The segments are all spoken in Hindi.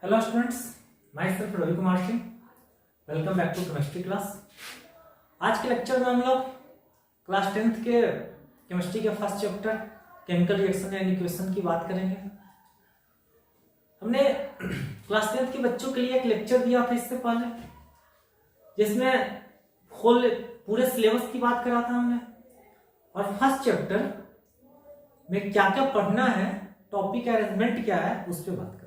Hello students, my self Ravi Kumar Singh. Welcome back to chemistry class. आज के लेक्चर में हम लोग क्लास 10th के केमिस्ट्री के first chapter chemical reaction and equation की बात करेंगे। हमने क्लास 10th के बच्चों के लिए एक लेक्चर दिया था इससे पहले, जिसमें पूरे सिलेबस की बात करा था हमने, और फर्स्ट चैप्टर में क्या क्या पढ़ना है, टॉपिक अरेंजमेंट क्या है, उस पर बात करा था।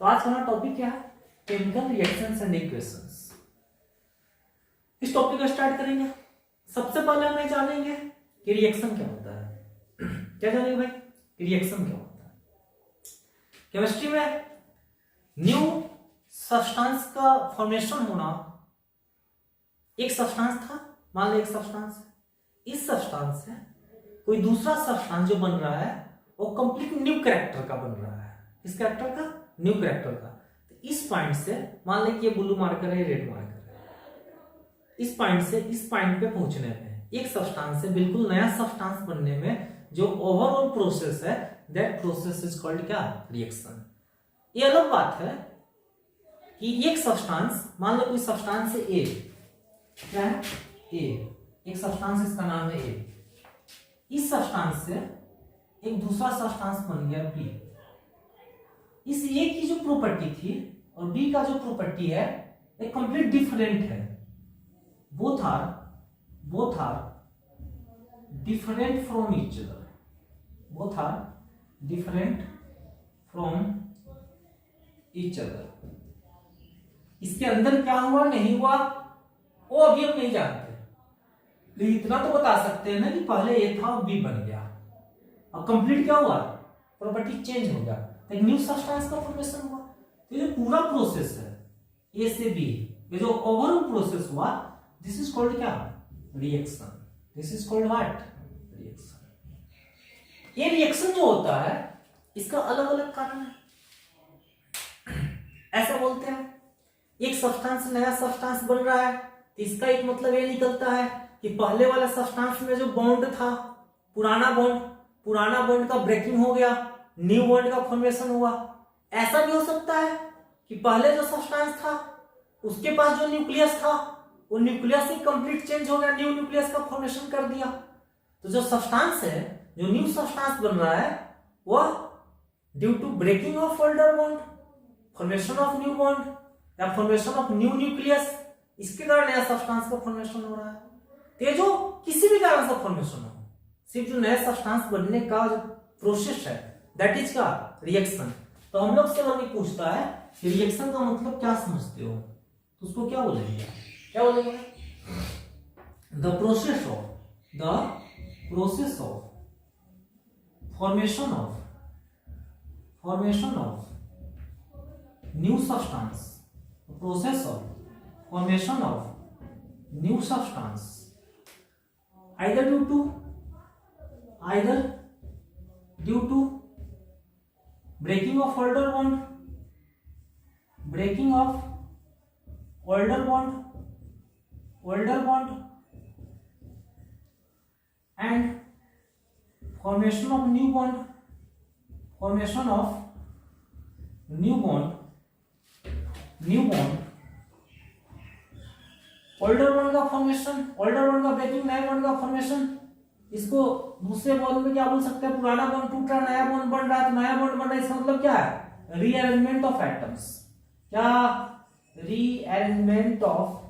तो आज हमारा टॉपिक क्या है? Chemical reactions and equations. इस टॉपिक को स्टार्ट करेंगे। सबसे पहले हमें जानेंगे कि रिएक्शन क्या होता है। क्या जानेंगे भाई? रिएक्शन क्या होता है? केमिस्ट्री में न्यू सब्सटेंस का फॉर्मेशन होना। एक सब्सटेंस था, मान लो एक सब्सटेंस है, इस सब्सटेंस से कोई दूसरा सब्सटेंस जो बन रहा है वो कंप्लीट न्यू कैरेक्टर का बन रहा है। इस कैरेक्टर का, न्यू कैरेक्टर का। तो इस पॉइंट से मान लें कि ये ब्लू मार्कर है, रेड मार्कर है, इस पॉइंट से इस पॉइंट पे पहुंचने में, एक सब्सटेंस से बिल्कुल नया सब्सटेंस बनने में जो ओवरऑल प्रोसेस है, दैट प्रोसेस इज कॉल्ड क्या? रिएक्शन। ये अलग बात है कि एक सब्सटेंस, मान लो कोई सब्सटेंस है ए, क्या है? ए, एक सब्सटेंस, इसका नाम है ए। इस सब्सटेंस से एक दूसरा सब्सटेंस बन गया बी। इस ए की जो प्रॉपर्टी थी और बी का जो प्रॉपर्टी है एक कंप्लीट डिफरेंट है। Both are different from each other. Both are different from each other. इसके अंदर क्या हुआ नहीं हुआ वो अभी हम नहीं जानते, लेकिन इतना तो बता सकते हैं ना कि पहले ए था और बी बन गया। अब कंप्लीट क्या हुआ? प्रॉपर्टी चेंज हो गया, एक न्यू सब्सटेंस का फॉर्मेशन हुआ। तो ये पूरा प्रोसेस है ए से बी, ये जो ओवरऑल प्रोसेस हुआ, दिस इज कॉल्ड क्या? Reaction. This is called what? Reaction. ये रिएक्शन जो होता है इसका अलग अलग कारण है। ऐसा बोलते हैं एक सब्सटेंस नया सब्सटेंस बन रहा है, तो इसका एक मतलब ये निकलता है कि पहले वाला सब्सटेंस में जो बॉन्ड था, पुराना बॉन्ड का ब्रेकिंग हो गया, न्यू बॉन्ड का फॉर्मेशन हुआ। ऐसा भी हो सकता है कि पहले जो सब्सटेंस था उसके पास जो न्यूक्लियस था वो न्यूक्लियस ही कंप्लीट चेंज हो गया, न्यू न्यूक्लियस का फॉर्मेशन कर दिया। तो जो सब्सटेंस है, जो न्यू सब्सटेंस बन रहा है, वह due to breaking of older bond, formation of new bond या फॉर्मेशन ऑफ न्यू न्यूक्लियस, इसके कारण नया सब्सटेंस का फॉर्मेशन हो रहा है। तो ये जो किसी भी कारण से फॉर्मेशन हो, सिर्फ जो नया सब्सटेंस बनने का जो प्रोसेस है, दैट इज का रिएक्शन। तो हम लोग से अगर पूछता है कि रिएक्शन का मतलब क्या समझते हो, तो उसको क्या बोलेंगे? क्या बोलेंगे? The process of formation of new substance, process of formation of new substance either due to breaking of older bond and formation of new bond older bond का फॉर्मेशन, ओल्डर बॉन्ड का ब्रेकिंग, नया बॉन्ड का फॉर्मेशन। इसको दूसरे बॉन्ड में क्या बोल सकते हैं? पुराना बॉन्ड टूट रहा, नया बॉन्ड बन रहा है, तो नया बॉन्ड बन रहा है, इसका मतलब क्या है? Rearrangement of atoms. क्या? Rearrangement of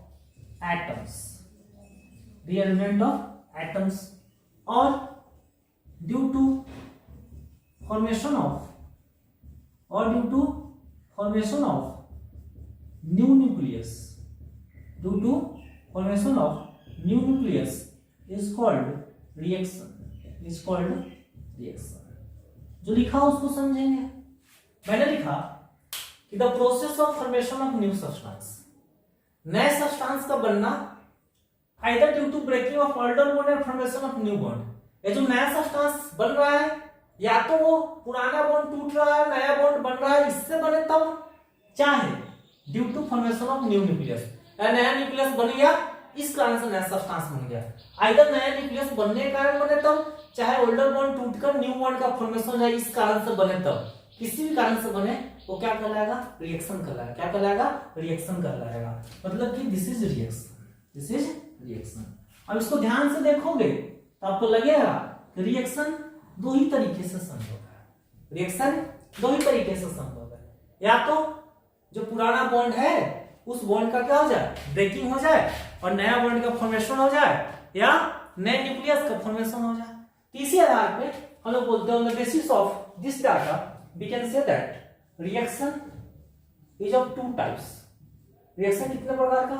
atoms. और due to formation of new nucleus, due to formation of new nucleus is called reaction. जो लिखा उसको समझेंगे। मैंने लिखा कि the process of formation of new substance, नए सब्सटेंस का बनना, either due to breaking of older bond and formation of new bond. ये जो नया सब्सटेंस बन रहा है, या तो वो पुराना बॉन्ड टूट रहा है, नया बॉन्ड बन रहा है, इससे बने तब, चाहे due to formation of new nucleus, नया न्यूक्लियस बन गया, इस कारण से नया सब्सटेंस बन गया। आइदर नया न्यूक्लियस बनने के कारण बने तब, चाहे ओल्डर बॉन्ड टूटकर न्यू बॉन्ड का फॉर्मेशन है इस कारण से बने तब। किसी भी कारण से बने वो क्या कहलाएगा, रिएक्शन कहलाएगा। क्या कहलाएगा, रिएक्शन कहलाएगा। मतलब कि this is reaction, this is reaction. अब इसको ध्यान से देखोगे तो आपको लगेगा कि रिएक्शन दो ही तरीके से संभव है, रिएक्शन दो ही तरीके से संभव है। या तो जो पुराना बॉन्ड है उस बॉन्ड का क्या हो जाए, ब्रेकिंग हो जाए और नया बॉन्ड का फॉर्मेशन हो जाए, या नए न्यूक्लियस का फॉर्मेशन हो जाए। इसी आधार पे हम लोग बोलते हैं on the basis of this data we can say that reaction is of two types. Reaction कितने प्रकार का,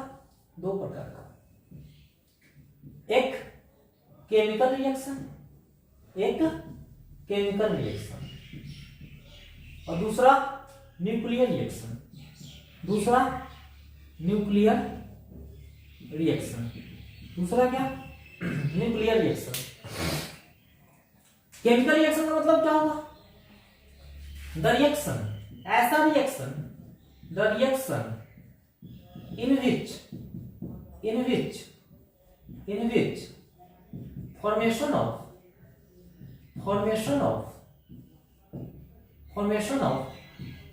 दो प्रकार का। एक केमिकल रिएक्शन, एक केमिकल रिएक्शन, और दूसरा न्यूक्लियर रिएक्शन, दूसरा न्यूक्लियर रिएक्शन, दूसरा क्या, न्यूक्लियर रिएक्शन। केमिकल रिएक्शन का मतलब क्या होगा, द रिएक्शन, ऐसा reaction, the reaction in which formation of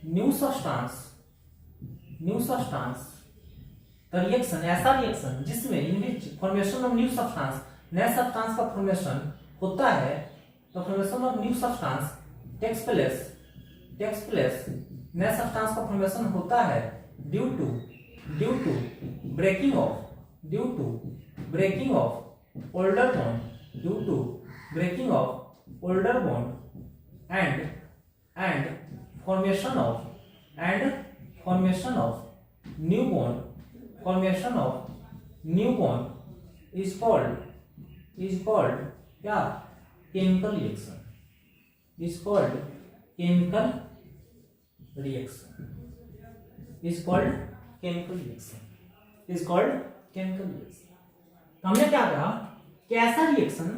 new substance, the reaction, ऐसा रिएक्शन जिसमें in which formation of new substance, नए सब्सटेंस का फॉर्मेशन होता है। तो formation of new substance takes place, नए सब्सटेंस का फॉर्मेशन होता है due to breaking of older bond, due to breaking of older bond and formation of new bond, formation of new bond is called क्या, chemical reaction, is called chemical reaction, is called chemical reaction, is called chemical reaction। हमने क्या कहा कि ऐसा रिएक्शन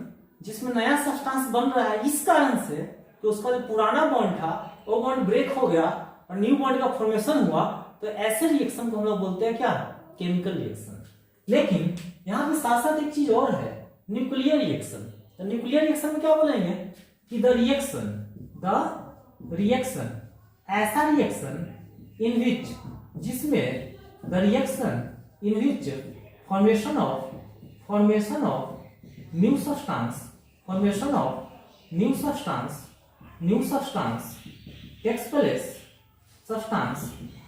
जिसमें नया सब्सटेंस बन रहा है इस कारण से कि उसका जो पुराना बॉन्ड था वो बॉन्ड ब्रेक हो गया और न्यू बॉन्ड का फॉर्मेशन हुआ, तो ऐसे रिएक्शन को हम लोग बोलते हैं क्या, केमिकल रिएक्शन। लेकिन यहाँ पे साथ साथ एक चीज और है, न्यूक्लियर रिएक्शन। तो न्यूक्लियर रिएक्शन में क्या बोलेंगे कि द रिएक्शन ऐसा रिएक्शन इन विच, जिसमें the reaction in which formation of new substance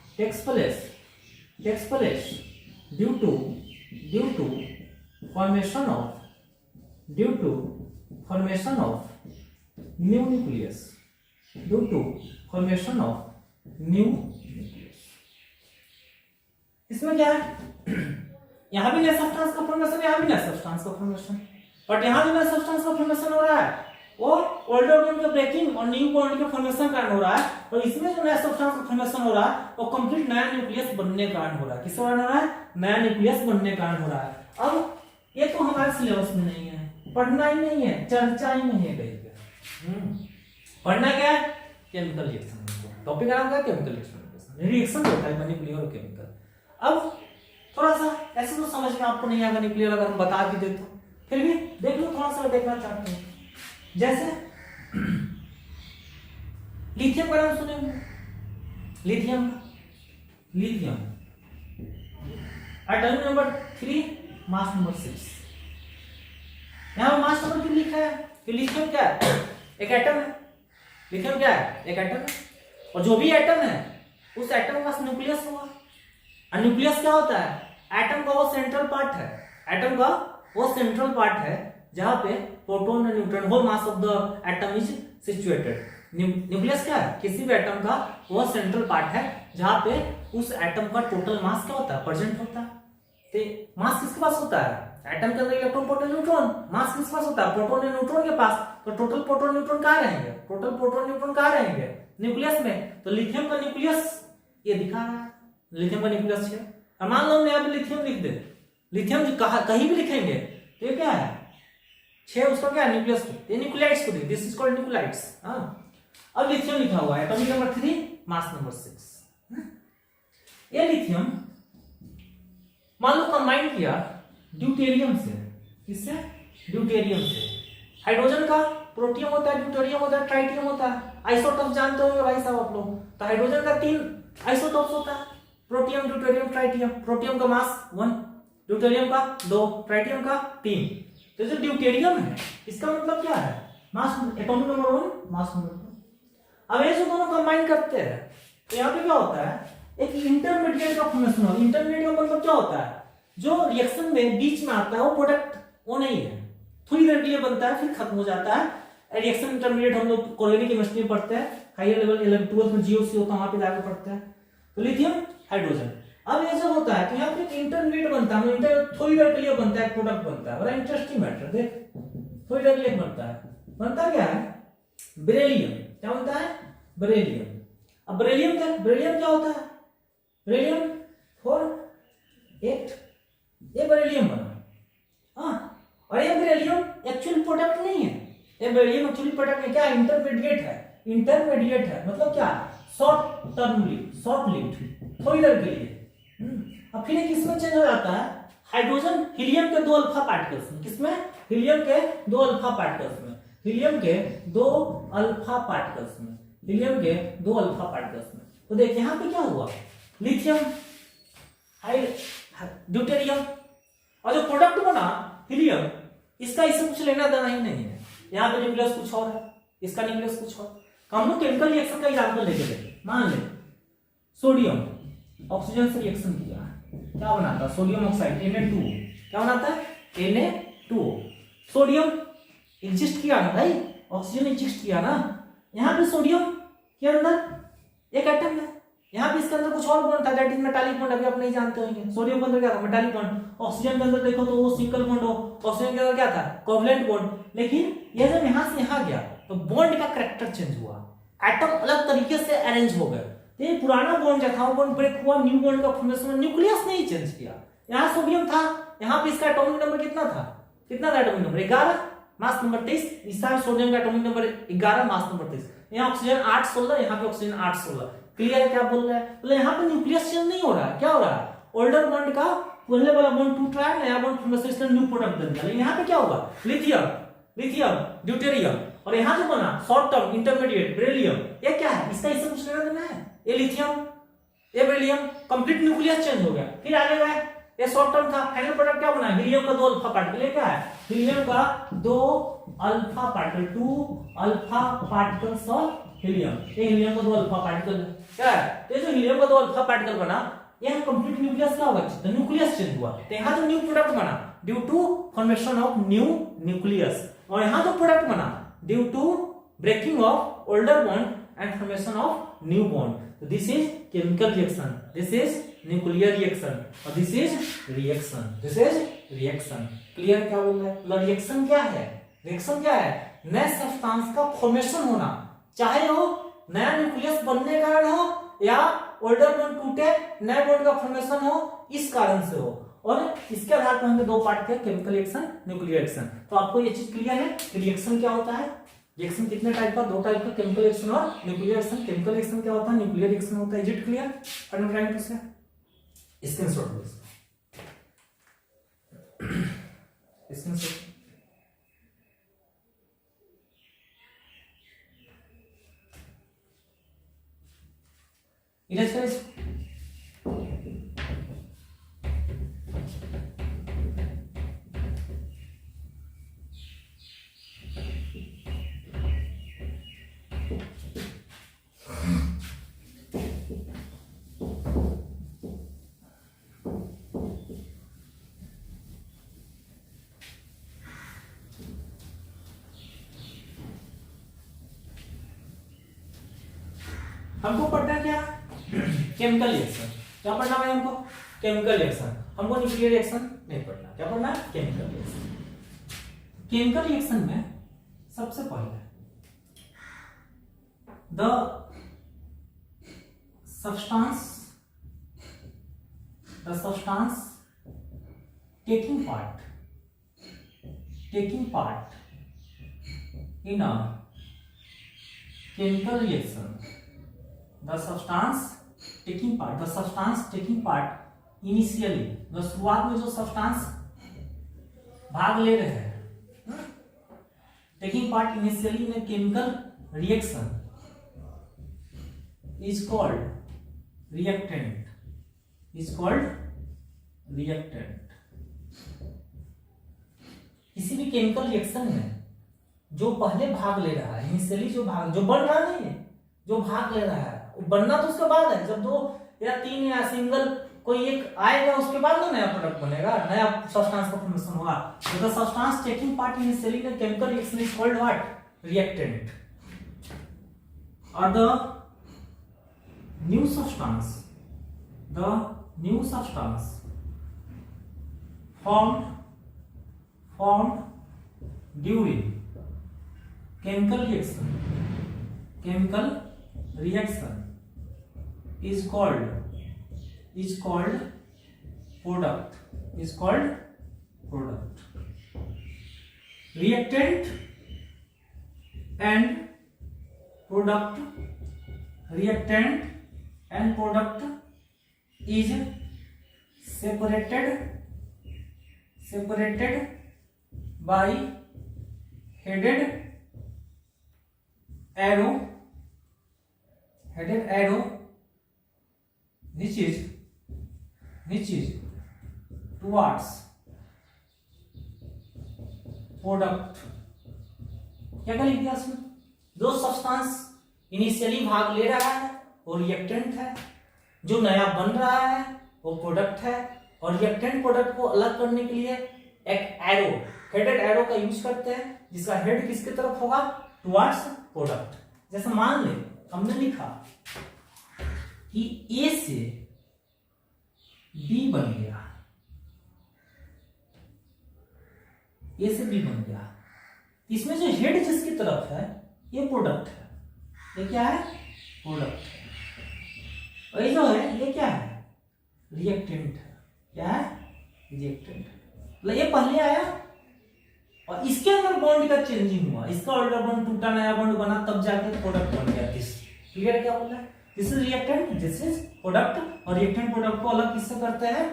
takes place due to formation of new nucleus, इसमें क्या है, यहां भी नए सब्सटेंस का फॉर्मेशन, यहां भी नए सब्सटेंस का फॉर्मेशन, बट यहां जो नए सब्सटेंस का फॉर्मेशन हो रहा है वो ओल्डर बॉन्ड के ब्रेकिंग और न्यू बॉन्ड के फॉर्मेशन कारण हो रहा है, और इसमें जो नया सब्सटेंस का फॉर्मेशन हो रहा है वो कंप्लीट नया न्यूक्लियस बनने के कारण हो रहा है। किसके कारण हो रहा है, नया न्यूक्लियस बनने के कारण हो रहा है। अब ये तो हमारे सिलेबस में नहीं है, पढ़ना ही नहीं है, चर्चा ही नहीं है कहीं पे। पढ़ना क्या है, केमिकल रिएक्शन। टॉपिक का नाम क्या है, केमिकल रिएक्शन होता है न्यूक्लियर और केमिकल। अब थोड़ा सा ऐसे तो समझ में आपको नहीं आएगा न्यूक्लियर, अगर हम बता भी दे तो फिर भी देख लो, थोड़ा सा देखना चाहते हैं। जैसे लिथियम का नाम सुने होंगे, lithium atomic number 3, mass number 6। यहां मास नंबर क्यों लिखा है कि लिथियम क्या है, एक एटम है। लिथियम क्या है, एक एटम है, और जो भी एटम है उस एटम के पास न्यूक्लियस होगा। और न्यूक्लियस क्या होता है, एटम का वो सेंट्रल पार्ट है, एटम का वो सेंट्रल पार्ट है जहां पे प्रोटॉन और neutron, whole mass of the atom is situated. Nucleus क्या है, किसी भी एटम का वो सेंट्रल पार्ट है जहां पे उस एटम का टोटल मास क्या होता है, प्रेजेंट होता है। तो मास किसके पास होता है, एटम के अंदर इलेक्ट्रॉन प्रोटॉन न्यूट्रॉन, मास किसके पास होता है, प्रोटॉन और न्यूट्रॉन के पास। तो टोटल प्रोटॉन न्यूट्रॉन कहां रहेंगे, टोटल प्रोटॉन न्यूट्रॉन कहां रहेंगे, न्यूक्लियस में। तो लिथियम का न्यूक्लियस ये दिखा रहा है, लिथियम का न्यूक्लियस है। अब मान लो यहाँ पे लिथियम लिख दे, लिथियम कहीं भी लिखेंगे तो ये क्या है, 6 उसका क्या है, न्यूक्लियस को, ये न्यूक्लियाइड्स को दे, दिस इज कॉल्ड न्यूक्लियाइड्स। अब लिथियम लिखा हुआ है एटॉमिक नंबर 3, मास नंबर 6। ये लिथियम मान लो कंबाइन किया ड्यूटेरियम से, किससे, ड्यूटेरियम से। हाइड्रोजन का प्रोटियम होता है, ड्यूटेरियम होता है, ट्राइटियम होता है। आइसोटॉप जानते होंगे भाई साहब आप लोग। तो हाइड्रोजन का 3 आइसोटॉप्स होता है, प्रोटियम, ड्यूटेरियम, ट्राइटियम। प्रोटियम का मास 1, ड्यूटेरियम का 2, ट्राइटियम का 3। तो जो ड्यूटेरियम है इसका मतलब क्या है, mass atomic number 1, mass number 2। अब ये जो दोनों कंबाइन करते हैं तो यहाँ पे क्या होता है, एक इंटरमीडिएट का फॉर्मेशन होता है। इंटरमीडिएट का मतलब क्या होता है, जो रिएक्शन में बीच में आता है वो प्रोडक्ट वो नहीं है, थोड़ी देर के लिए बनता है फिर खत्म हो जाता है। रिएक्शन इंटरमीडिएट हम लोग ऑर्गेनिक केमिस्ट्री में पढ़ते हैं, हायर लेवल 11 12 में जीओसी होता है, वहां पे जाकर पढ़ते हैं। तो लिथियम हाइड्रोजन, अब ये जब होता है तो यहाँ पे इंटरमीडिएट बनता है, थोड़ी देर के लिए बनता है, प्रोडक्ट बनता है। बड़ा इंटरेस्टिंग मैटर, देख थोड़ी देर के लिए बनता क्या है, बेरिलियम। क्या बनता है, बेरिलियम। अब बेरिलियम क्या होता है, बेरिलियम फॉर 8, ये बेरिलियम बना। और ये बेरिलियम एक्चुअल प्रोडक्ट नहीं है, ये बेरिलियम एक्चुअली प्रोडक्ट नहीं, क्या इंटरमीडिएट है, इंटरमीडिएट है मतलब क्या, short term lived, short lived, थोड़ी देर के लिए। अब फिर किसमें चेंज हो जाता है, हाइड्रोजन हीलियम के 2 अल्फा पार्टिकल्स में, किसमें, हीलियम के 2 अल्फा पार्टिकल्स में, हीलियम के 2 अल्फा पार्टिकल्स में, हीलियम के 2 अल्फा पार्टिकल्स में। तो देख यहाँ पे क्या हुआ, लिथियम ड्यूटेरियम, और जो प्रोडक्ट बना हीलियम, इसका इससे कुछ लेना देना ही नहीं है। यहाँ पे न्यूक्लियस कुछ और है, इसका न्यूक्लियस कुछ और। हम लोग केमिकल रिएक्शन का एग्जांपल लेके देखें। मान ले सोडियम ऑक्सीजन से रिएक्शन किया, क्या बनाता है, सोडियम ऑक्साइड Na2, क्या बनाता है, Na2। सोडियम एग्जिस्ट किया ना भाई, ऑक्सीजन एग्जिस्ट किया ना, यहाँ पे सोडियम के अंदर एक एटम है, यहाँ पे इसके अंदर कुछ और बॉन्ड था, दैट इज मेटालिक बॉन्ड, अभी आप नहीं जानते होंगे। सोडियम के अंदर क्या था, मेटालिक बॉन्ड। ऑक्सीजन के अंदर देखो तो वो सिंगल बॉन्ड हो, ऑक्सीजन के अंदर क्या था, कोवलेंट बॉन्ड। लेकिन ये जब यहाँ से यहाँ गया तो बॉन्ड का कैरेक्टर चेंज हुआ, एटम अलग तरीके से अरेंज हो गए। तो ये पुराना बॉन्ड जो था वो बॉन्ड ब्रेक हुआ, न्यू बॉन्ड का फॉर्मेशन, न्यूक्लियस नहीं चेंज किया। यहाँ सोडियम था, यहाँ पे इसका एटॉमिक नंबर कितना था, एटॉमिक नंबर 11, मास नंबर 23। इस तरह सोडियम का एटॉमिक नंबर 11, मास नंबर 23। यहाँ ऑक्सीजन 8 16, यहाँ पे ऑक्सीजन 8 16। क्लियर है क्या बोल रहा है, मतलब यहाँ पे न्यूक्लियस चेंज नहीं हो रहा है, क्या हो रहा है, ओल्डर बॉन्ड का पहले वाला बॉन्ड टूट रहा है, नया बॉन्ड फॉर्मेशन, इसलिए न्यू प्रोडक्ट बन गया। लेकिन यहाँ पे क्या होगा, लिथियम ड्यूटेरियम, और यहाँ जो बना शॉर्ट टर्म इंटरमीडिएट बेरिलियम, ये क्या है, इसका इससे कुछ लेना देना है, ये लिथियम, ये बेरिलियम, कंप्लीट न्यूक्लियस चेंज हो गया। फिर आगे गए, ये शॉर्ट टर्म था, फाइनल प्रोडक्ट क्या बना, हीलियम का 2 अल्फा पार्टिकल। ये क्या है, हीलियम का 2 alpha particle, 2 alpha particles of helium. ये हीलियम का 2 अल्फा पार्टिकल क्या है, ये जो हीलियम का 2 अल्फा पार्टिकल बना, यह कंप्लीट न्यूक्लियस क्या होगा, तो न्यूक्लियस चेंज हुआ। तो यहाँ जो न्यू प्रोडक्ट बना due to formation of new nucleus, और यहाँ जो प्रोडक्ट बना due to breaking of older bond and formation of new bond. तो this is chemical reaction, this is nuclear reaction, और this is reaction, this is reaction. Clear क्या बोल रहा है, मतलब रिएक्शन क्या है, रिएक्शन क्या है, नए सब्सटेंस का फॉर्मेशन होना, चाहे वो नया न्यूक्लियस बनने के कारण हो या ओल्डर बॉन्ड टूटे नए बॉन्ड का फॉर्मेशन हो, इस कारण से हो। और इसके आधार पर हमने 2 पार्ट किया, केमिकल रिएक्शन, न्यूक्लियर रिएक्शन। तो आपको ये चीज क्लियर है, रिएक्शन क्या होता है, रिएक्शन कितने टाइप का, 2 टाइप का, केमिकल रिएक्शन और न्यूक्लियर रिएक्शन। केमिकल रिएक्शन क्या होता है, न्यूक्लियर रिएक्शन होता है। Is it clear, I am trying to say screenshot लो स्क्रीनशॉट। इरेज करें, हमको पढ़ना क्या, केमिकल रिएक्शन। क्या पढ़ना है हमको, केमिकल रिएक्शन। हमको न्यूक्लियर रिएक्शन नहीं पढ़ना। क्या पढ़ना है, केमिकल रिएक्शन। केमिकल रिएक्शन में सबसे पहले the substance taking part in a chemical reaction, the substance taking part initially, जो शुरुआत में जो सब्सटेंस भाग ले रहे हैं, taking part initially in a chemical reaction is called reactant. किसी भी केमिकल रिएक्शन में जो पहले भाग ले रहा है, इनिशियली जो बन रहा नहीं है, जो भाग ले रहा है, वो बनना तो उसके बाद है। जब 2 या 3 या सिंगल कोई एक आएगा उसके बाद ना नया प्रोडक्ट बनेगा, नया सब्सटेंस का फॉर्मेशन होगा। तो the substance taking part in initially in chemical reaction is called what? Reactant. और the new substance formed during chemical reaction is called product. Reactant and product is separated by headed arrow which is towards product। क्या लिख दिया इसमें? जो सब्सटेंस इनिशियली भाग ले रहा है वो रिएक्टेंट है, जो नया बन रहा है वो प्रोडक्ट है। और रिएक्टेंट प्रोडक्ट को अलग करने के लिए एक एरो, हेडेड एरो का यूज करते हैं, जिसका हेड किसकी तरफ होगा? Towards product. जैसे मान ले हमने लिखा कि ए से बी बन गया, इसमें जो हेड जिसकी तरफ है ये प्रोडक्ट है, ये क्या है? प्रोडक्ट है। और ये जो है ये क्या है? रिएक्टेंट है। क्या है? रिएक्टेंट। मतलब ये पहले आया और इसके अंदर बॉन्ड का चेंजिंग हुआ, इसका ऑर्डर बॉन्ड टूटा, नया बॉन्ड बना, तब जाके प्रोडक्ट बन गया। This clear? क्या बोल रहा है? This is reactant, this is product. और रिएक्टेंट प्रोडक्ट को अलग किससे करते हैं?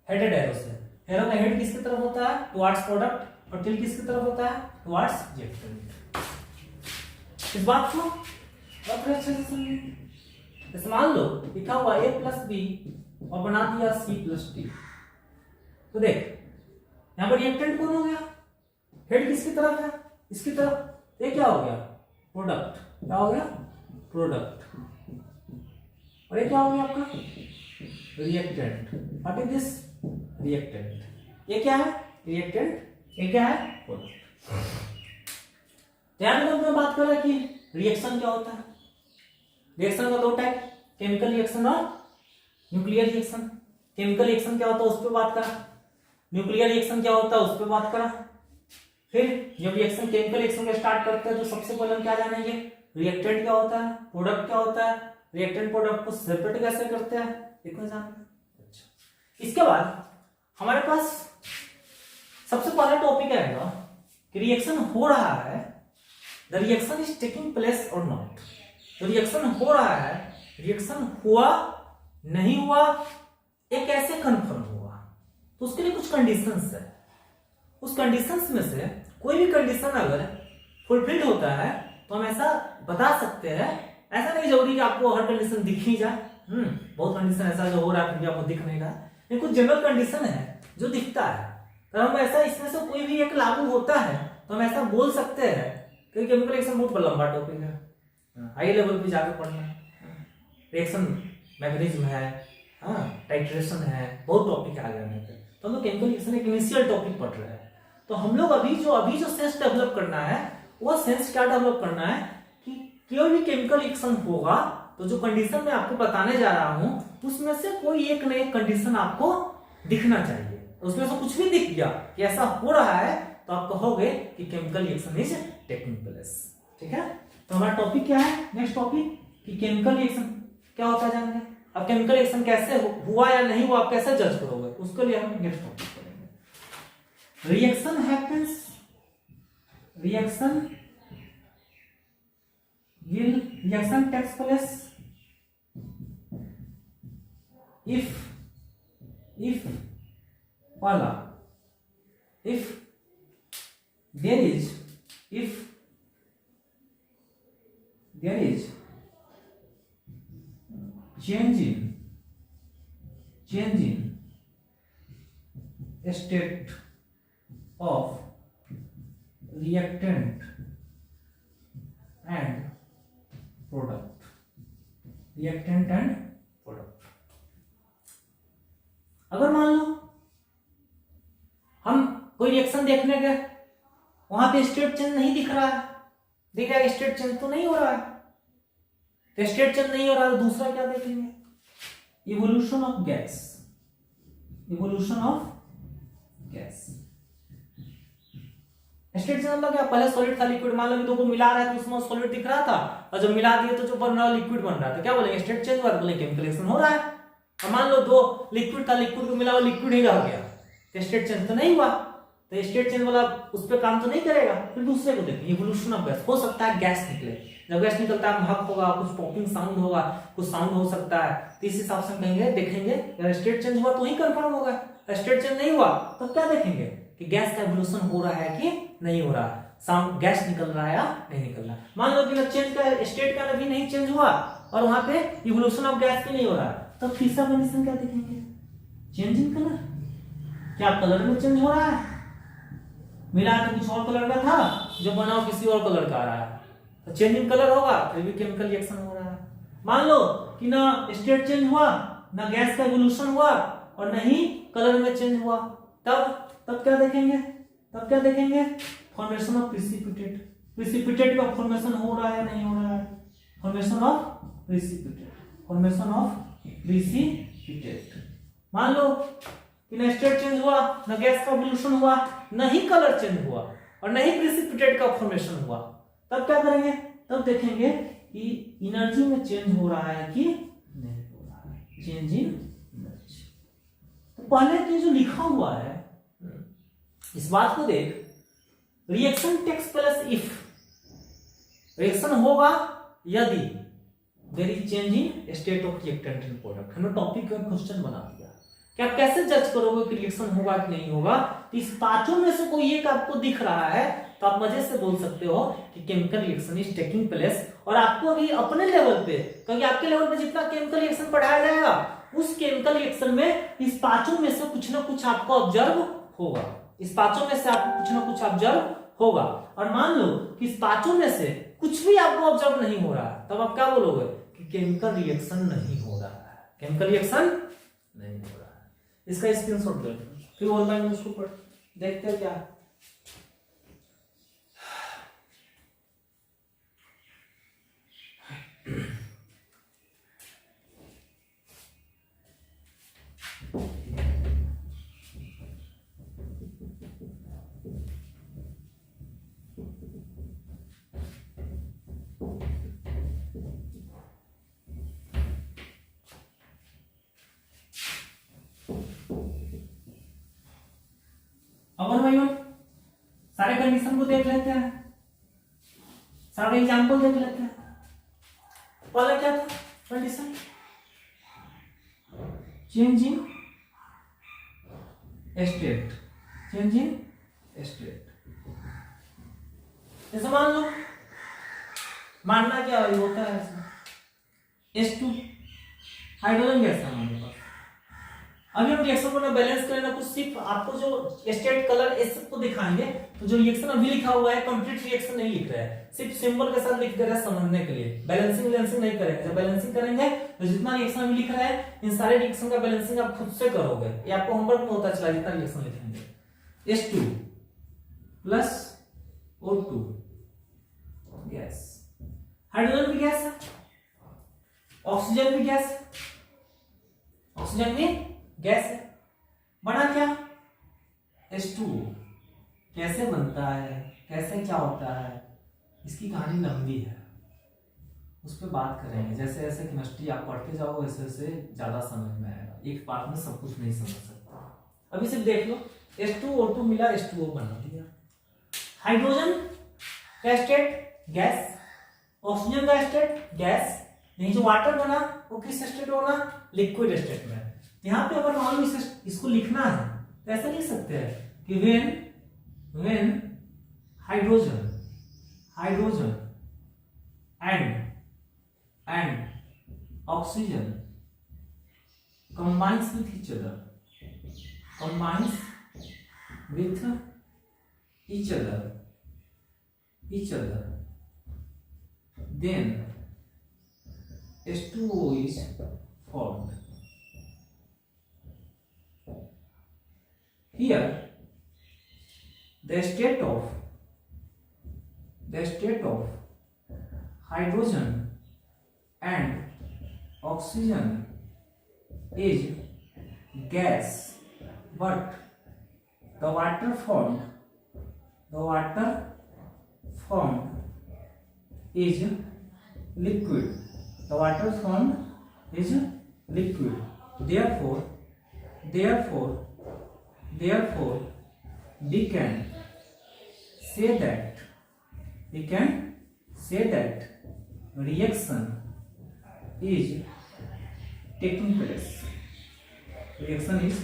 हेडेड एरो से। एरो का हेड किसकी तरफ होता है? Towards product. और टेल किसकी तरफ होता है? Towards reactant. इस बात को और अच्छे से समझिए। जैसे मान लो लिखा हुआ a प्लस बी और बना दिया c प्लस डी। तो देख यहां पर रिएक्टेंट कौन हो गया? हेड किसकी तरफ है? इसकी तरफ। ये क्या हो गया? प्रोडक्ट। क्या हो गया? प्रोडक्ट। और ये क्या हो गया आपका? Reactant. What is this? Reactant. ये क्या है? रिएक्टेंट। ये क्या है? प्रोडक्ट। ध्यान रखो, मैं बात कर रहा कि रिएक्शन क्या होता है। रिएक्शन का 2 टाइप, केमिकल रिएक्शन और न्यूक्लियर रिएक्शन। केमिकल रिएक्शन क्या होता है उस पर बात करा, न्यूक्लियर रिएक्शन क्या होता है उस पर बात करा। फिर जब रिएक्शन केमिकल रिएक्शन का स्टार्ट करते हैं तो सबसे पहले हम क्या जानेंगे? रिएक्टेंट क्या होता है, प्रोडक्ट क्या होता है, रिएक्टेंट प्रोडक्ट को सेपरेट कैसे करते हैं, इतना जानते हैं। अच्छा, इसके बाद हमारे पास सबसे पहला टॉपिक आएगा कि रिएक्शन हो रहा है, the reaction is taking place और नॉट। तो रिएक्शन हो रहा है, रिएक्शन हुआ नहीं हुआ, ये कैसे कंफर्म होगा? तो उसके लिए कुछ कंडीशंस है। उस कंडीशंस में से कोई भी कंडीशन अगर फुलफिल्ड होता है तो हम ऐसा बता सकते हैं। ऐसा नहीं जरूरी कि आपको हर कंडीशन दिख ही जाए। बहुत कंडीशन ऐसा जो हो रहा है फिर भी आपको दिख नहीं रहा, लेकिन कुछ जनरल कंडीशन है जो दिखता है। तो हम ऐसा इसमें से कोई भी एक लागू होता है तो हम ऐसा बोल सकते हैं। क्योंकि केमिकल रिएक्शन बहुत लंबा टॉपिक है, हाई लेवल पे जाकर पढ़ना है। रिएक्शन मैकेनिज्म है, टाइट्रेशन है, बहुत टॉपिक आ गया है। तो हम लोग केमिकल रिएक्शन एक इनिशियल टॉपिक पढ़ रहे हैं। तो हम लोग अभी जो सेंस डेवलप करना है वो सेंस क्या डेवलप करना है कि कोई भी केमिकल रिएक्शन होगा तो जो कंडीशन मैं आपको बताने जा रहा हूं उसमें से कोई एक न एक कंडीशन आपको दिखना चाहिए। उसमें से कुछ भी दिख गया कि ऐसा हो रहा है तो आप कहोगे कि chemical reaction is taking place. ठीक है, तो हमारा टॉपिक क्या है? नेक्स्ट टॉपिक कि केमिकल रिएक्शन क्या होता है जानेंगे। अब केमिकल रिएक्शन कैसे हुआ या नहीं हुआ आप कैसे जज करोगे, उसके लिए हम नेक्स्ट टॉपिक पढ़ेंगे। Reaction happens, reaction takes place if पहला if there is change in state of reactant and product, reactant and product. अगर मान लो हम कोई रिएक्शन देखने गए, वहां पे स्टेट चेंज नहीं दिख रहा है, दिख रहा है स्टेट चेंज तो नहीं हो रहा है, तो स्टेट चेंज नहीं हो रहा है तो दूसरा क्या देखेंगे, evolution of gas, evolution of gas. State change मतलब क्या, पहले सॉलिड था लिक्विड, मान लो कि दो को मिला रहा है तो उसमें सॉलिड दिख रहा था, और जब मिला दिए तो जो बन रहा है लिक्विड बन रहा था, क्या बोलेंगे स्टेट चेंज हुआ, बोलेंगे केमिकल रिएक्शन हो रहा है। और मान लो दो लिक्विड था, लिक्विड को मिला, वो लिक्विड ही रह गया, तो स्टेट चेंज तो नहीं हुआ, तो स्टेट चेंज वाला उस पर काम तो नहीं करेगा। फिर दूसरे को देखें, इवोल्यूशन ऑफ गैस। हो सकता है गैस निकले, जब गैस निकलता है महक होगा, कुछ पॉपिंग साउंड होगा, कुछ साउंड हो सकता है, तो इस हिसाब से कहेंगे, देखेंगे अगर स्टेट चेंज हुआ तो ही कंफर्म होगा। स्टेट चेंज नहीं हुआ तो क्या देखेंगे कि गैस का इवोल्यूशन हो रहा है कि नहीं हो रहा है, साउंड गैस निकल रहा है या नहीं निकल रहा। मान लो कि चेंज का स्टेट का भी नहीं चेंज हुआ और वहां पे इवोल्यूशन ऑफ गैस भी नहीं हो रहा, तो तीसरा कंडीशन क्या देखेंगे, चेंज इन कलर, क्या कलर में चेंज हो रहा है, मिला तो कुछ और कलर का था, जो बनाओ किसी और कलर का आ रहा है, तो चेंज इन कलर होगा, फिर भी केमिकल रिएक्शन हो रहा है। मान लो कि ना स्टेट चेंज हुआ, ना गैस का इवोल्यूशन हुआ और ना ही कलर में चेंज हुआ, तब क्या देखेंगे, तब क्या देखेंगे, फॉर्मेशन ऑफ प्रिसिपिटेट, प्रिसिपिटेट का फॉर्मेशन हो रहा है या नहीं हो रहा है, formation of precipitate, formation of precipitate. मान लो कि न स्टेट चेंज हुआ, न गैस का इवोल्यूशन हुआ, न ही कलर चेंज हुआ और न ही प्रिसिपिटेट का फॉर्मेशन हुआ, तब क्या करेंगे, तब देखेंगे कि एनर्जी में चेंज हो रहा है कि नहीं हो रहा है, चेंज इन एनर्जी। तो पहले के जो लिखा हुआ है इस बात को देख, reaction takes place if, reaction होगा यदि there is change in state of reactant and product. हमने टॉपिक का क्वेश्चन बना दिया कि आप कैसे जज करोगे कि रिएक्शन होगा कि नहीं होगा। तो इस पांचों में से कोई एक आपको दिख रहा है तो आप मजे से बोल सकते हो कि chemical reaction is taking place. और आपको अभी अपने लेवल पे, क्योंकि आपके लेवल पे जितना केमिकल रिएक्शन पढ़ाया जाएगा उस केमिकल रिएक्शन में इस पांचों में से कुछ ना कुछ आपको ऑब्जर्व होगा, इस पांचों में से आपको कुछ ना कुछ ऑब्जर्व होगा। और मान लो कि इस पांचों में से कुछ भी आपको ऑब्जर्व नहीं हो रहा है, तब आप क्या बोलोगे कि केमिकल रिएक्शन नहीं हो रहा है, केमिकल रिएक्शन नहीं हो रहा है। इसका स्क्रीनशॉट ले लो, फिर ऑनलाइन में उसको पढ़ देखते हैं क्या। अब भाइयों सारे कंडीशन को देख लेते हैं, सारे एग्जांपल देख लेते हैं। पहला क्या था condition, change in state, change in state. जैसे मान लो, मानना क्या होता है H2 हाइड्रोजन गैस है हमारे पास। अभी हम रिएक्शन को ना बैलेंस करें ना कुछ, सिर्फ आपको जो स्टेट कलर इस सब को दिखाएंगे। तो जो रिएक्शन अभी लिखा हुआ है कंप्लीट रिएक्शन नहीं लिख रहा है, सिर्फ सिंबल के साथ लिख रहा है समझने के लिए। बैलेंसिंग नहीं करेंगे, जब बैलेंसिंग करेंगे तो जितना रिएक्शन अभी लिख रहा है इन सारे रिएक्शन का बैलेंसिंग आप खुद से करोगे, ये आपको होमवर्क में होता चला जितना रिएक्शन लिखेंगे। H2 plus O2 gas, hydrogen भी गैस है, ऑक्सीजन भी गैस है, ऑक्सीजन भी गैस है। बना क्या H2, कैसे बनता है, कैसे क्या होता है, इसकी कहानी लंबी है, उस पर बात करेंगे। जैसे जैसे केमिस्ट्री आप पढ़ते जाओ वैसे वैसे ज्यादा समझ में आएगा, एक बात में सब कुछ नहीं समझ सकता। अभी सिर्फ देख लो, H2O2 मिला, H2O बना दिया। हाइड्रोजन का स्टेट गैस, ऑक्सीजन का स्टेट गैस, यही जो वाटर बना वो किस स्टेट होना, लिक्विड स्टेट में। यहाँ पे अगर मान लो इसको लिखना है तो ऐसा लिख सकते हैं कि when hydrogen and oxygen combines with each other, combines with each other, then H2O is formed. Here the state of hydrogen and oxygen is gas, but the water formed is liquid. The water formed is liquid. Therefore we can say that reaction is taking place. Reaction is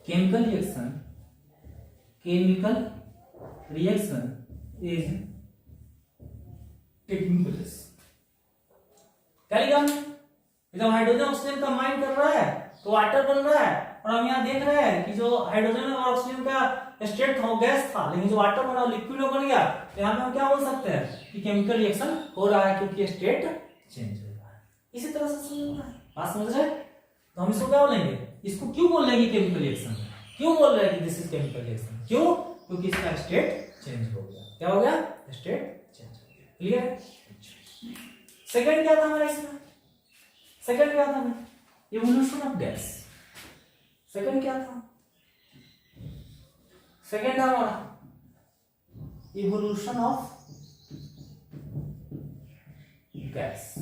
chemical reaction is taking place. क्या लिखा हमने? जब हाइड्रोजन ऑक्सीजन कंबाइन कर रहा है तो वाटर बन रहा है, और हम यहाँ देख रहे हैं कि जो हाइड्रोजन और ऑक्सीजन का स्टेट था वो गैस था, लेकिन जो वाटर बना वो लिक्विड बन गया। तो यहाँ पे हम क्या बोल सकते हैं कि केमिकल रिएक्शन हो रहा है क्योंकि स्टेट चेंज हो रहा है। इसी तरह से समझना है, बात समझ रहे? तो हम इसको क्या बोलेंगे? इसको क्यों बोल रहे हैं केमिकल रिएक्शन? क्यों बोल रहे हैं कि दिस इज केमिकल रिएक्शन? क्यों? क्योंकि इसका स्टेट चेंज हो गया। क्या हो गया? स्टेट चेंज हो गया। क्लियर? सेकंड क्या था हमारा इसमें? सेकंड क्या था? Evolution of gas. सेकंड क्या था? सेकंड था हमारा evolution of gas.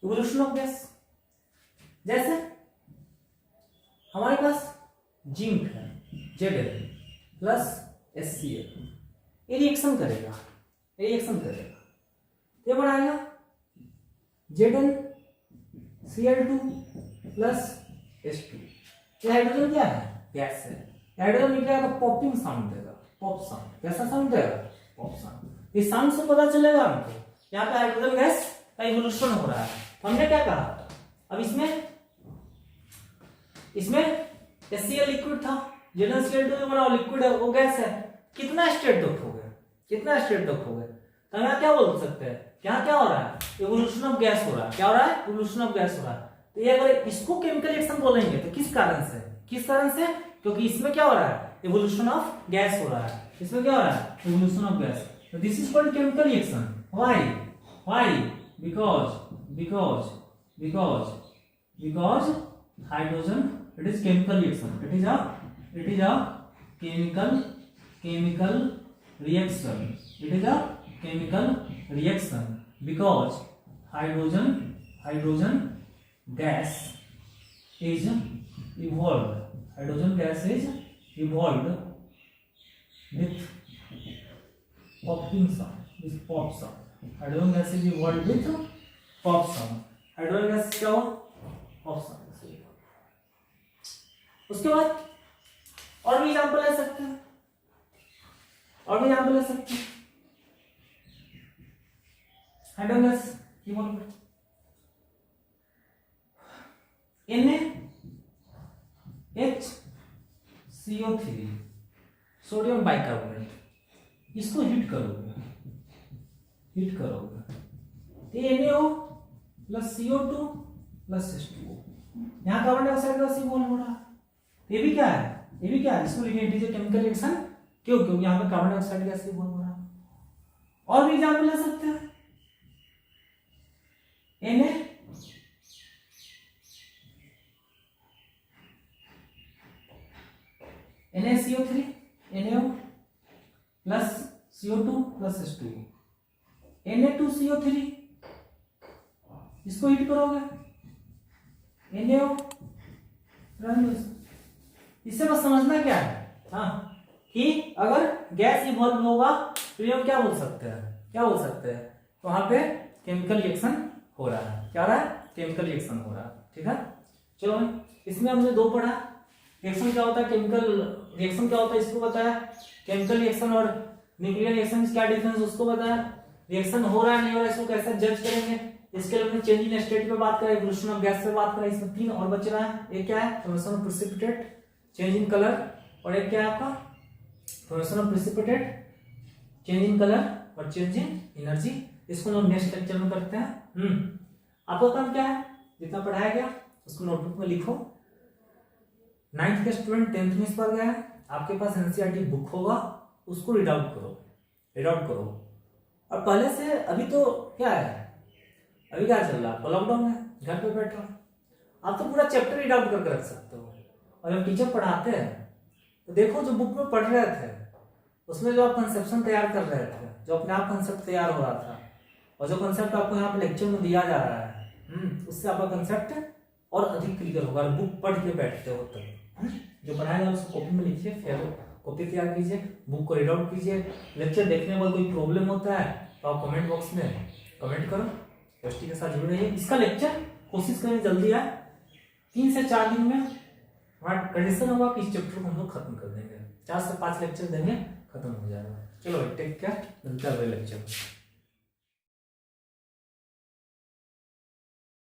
Evolution of gas जैसे हमारे पास जिंक है Zn प्लस HCl, ये रिएक्शन करेगा, ये बनाएगा ZnCl2 प्लस H2। ये हाइड्रोजन क्या है? गैस है। हाइड्रोजन निकलेगा तो पॉपिंग साउंड देगा, पॉप साउंड। कैसा साउंड देगा? Pop sound. इस साउंड से पता चलेगा हमको यहाँ पे हाइड्रोजन गैस का इवोल्यूशन हो रहा है। हमने क्या कहा? अब इसमें HCl लिक्विड था, ZnCl2 जो बना लिक्विड है, वो गैस है। कितना स्टेट डेवलप हो गया? तो हम यहाँ क्या बोल सकते हैं? यहाँ क्या हो रहा है? इवोल्यूशन ऑफ गैस हो रहा है। क्या हो रहा है? इवोल्यूशन ऑफ गैस हो रहा है। तो ये अगर इसको केमिकल रिएक्शन बोलेंगे तो किस कारण से? क्योंकि इसमें क्या हो रहा है? इवोल्यूशन ऑफ गैस हो रहा है। इसमें क्या हो रहा है? Evolution of gas. तो this is called chemical reaction. Why? Because hydrogen, it is chemical reaction. It is a chemical reaction. It is a chemical reaction because hydrogen gas is evolved. Hydrogen gas is evolved with popping sound, with pop sound. Hydrogen gas is evolved with pop sound. Hydrogen gas क्या हुआ? Pop sound. उसके बाद और भी एग्जांपल ले सकते हैं, hydrogen gas NaHCO3 sodium bicarbonate, इसको हीट करोगे तो NaO plus CO2 plus H2O, यहाँ कार्बन डाइऑक्साइड का सी बॉन्ड हो रहा है। ये भी क्या है? इसको लिखेंगे it is a chemical reaction. क्यों? क्योंकि यहाँ पे कार्बन डाइऑक्साइड गैस भी बन रहा है। और भी एग्जांपल ले सकते हैं। NaCO3 NaO plus CO2 plus H2O, Na2CO3 इसको हीट करोगे NaO। इससे बस समझना क्या है कि अगर गैस इवॉल्व होगा तो हम क्या बोल सकते हैं? तो वहां पे केमिकल रिएक्शन हो रहा है। क्या हो रहा है? केमिकल रिएक्शन हो रहा है। ठीक है, चलो इसमें हमने दो पढ़ा। रिएक्शन क्या होता है, केमिकल रिएक्शन क्या होता है इसको बताया, केमिकल रिएक्शन और न्यूक्लियर रिएक्शन क्या डिफरेंस उसको बताया, रिएक्शन हो रहा है नहीं हो रहा है इसको कैसे जज करेंगे, इसके लिए हमने चेंज इन स्टेट पे बात करा, इवोल्यूशन ऑफ गैस पे बात करा। इसमें 3 और बच रहा है, एक क्या है formation of precipitate, change in colour, और एक क्या है आपका formation of precipitate, change in colour और चेंज इन एनर्जी। इसको हम नेक्स्ट लेक्चर में करते हैं। आपका काम क्या है, जितना पढ़ाया गया उसको नोटबुक में लिखो। 9th के स्टूडेंट 10th में इस बार गया है, आपके पास एनसीईआरटी बुक होगा, उसको रीड आउट करो। और पहले से अभी तो क्या है, अभी क्या चल रहा है, लॉकडाउन है, घर पे बैठो, आप तो पूरा चैप्टर रीड आउट करके रख सकते हो। और जब टीचर पढ़ाते हैं तो देखो जो बुक में पढ़ रहे थे उसमें जो आप कंसेप्शन तैयार कर रहे थे, जो अपने आप कंसेप्ट तैयार हो रहा था, और जो कंसेप्ट आपको यहाँ पे लेक्चर में दिया जा रहा है, उससे आपका कंसेप्ट और अधिक क्लियर होगा। बुक पढ़ के बैठते हो तब जो पढ़ाया उसको कॉपी में लिखिए, फिर कॉपी तैयार कीजिए, बुक को रीड आउट कीजिए। लेक्चर देखने में कोई प्रॉब्लम होता है तो आप कमेंट बॉक्स में कमेंट करो, एसटी के साथ जुड़े रहिए। इसका लेक्चर कोशिश करें जल्दी आए, 3 से 4 दिन में हमारा कंडीशन होगा कि इस चैप्टर को हम लोग खत्म कर देंगे, 4 से 5 लेक्चर देंगे, खत्म हो जाएगा। चलो टेक केयर, मिलते हैं अगले लेक्चर में।